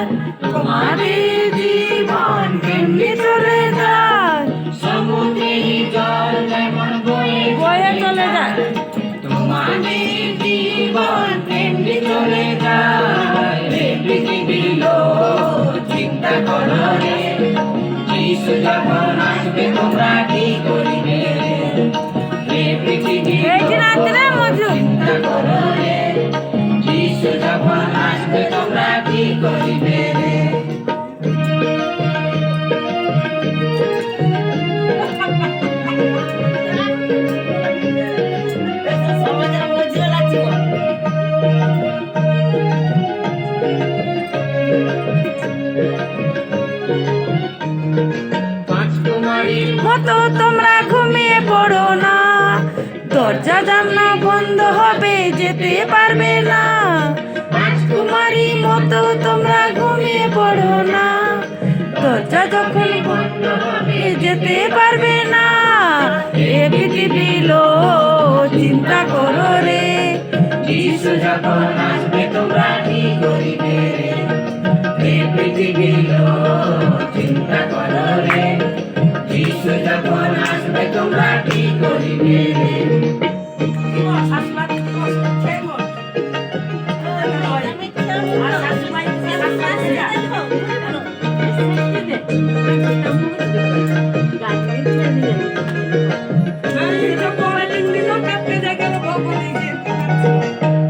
যায়, তোমাদের জীবন কেমনি চলে যায়, সমুদ্রের জল যেমন বয়ে চলে যায়। তোমাদের জীবন কেমনি চলে যায়। রে পৃথিবীর লোক চিন্তা করো রে, যিশু যখন আসবে তোমরা কি করিবে। রে পৃথিবীর লোক চিন্তা করো রে, যিশু যখন আসবে তোমরা কি করিবে। মতো তোমরা ঘুমিয়ে পড়ো না, দরজা জানলা বন্ধ হবে, যেতে পারবে না। রাজকুমারী মতো তোমরা ঘুমিয়ে পড়ো না, দরজা যখন বন্ধ হবে যেতে পারবে না। এ পৃথিবী লোক চিন্তা করো রে, যিশু যখন আসবে তোমরা কি করিবে। রে পৃথিবীর লোক চিন্তা করো রে, যিশু যখন আসবে তোমরা কি করিবে।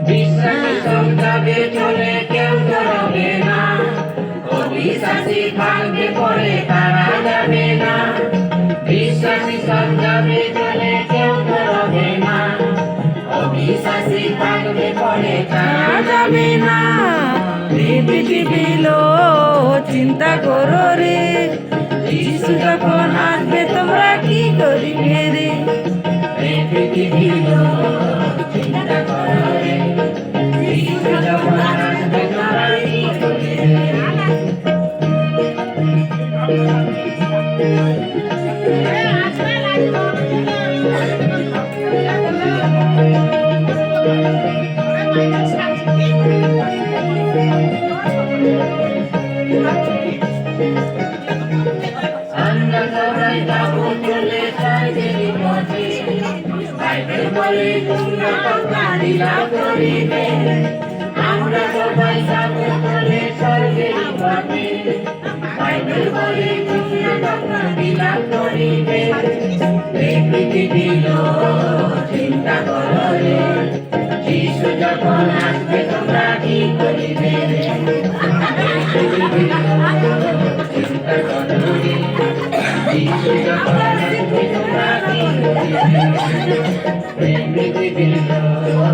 বিশ্বাসী সন্তানে চলে কেউ ডরবে না, অবিশ্বাসী ভাঙবে পড়ে তারা যাবে না। বিশ্বাসী সন্তানে চলে কেউ ডরবে না, অবিশ্বাসী ভাঙবে পড়ে তারা যাবে না। এ পৃথিবী লোক চিন্তা করো রে, যিশু যখন আসবে তোমরা কি করিবে রে। রে পৃথিবীর লোক চিন্তা করো রে, যিশু যখন আসবে তোমরা কি করিবে। আমরা সবাই যাবো চলে স্বর্গের পথে, বাইবেল বলে তোমরা তোমরা লীলা করিবে। আমরা সবাই যাবো চলে স্বর্গের পথে, বাইবেল বলে তোমরা তোমরা লীলা করিবে। রে পৃথিবীর লোক চিন্তা করো রে, যিশু যখন আসবে তোমরা কি করিবে। পৃথিবীর লোক চিন্তা করো রে, যিশু যখন আসবে তোমরা কি করিবে। রে পৃথিবীর লোক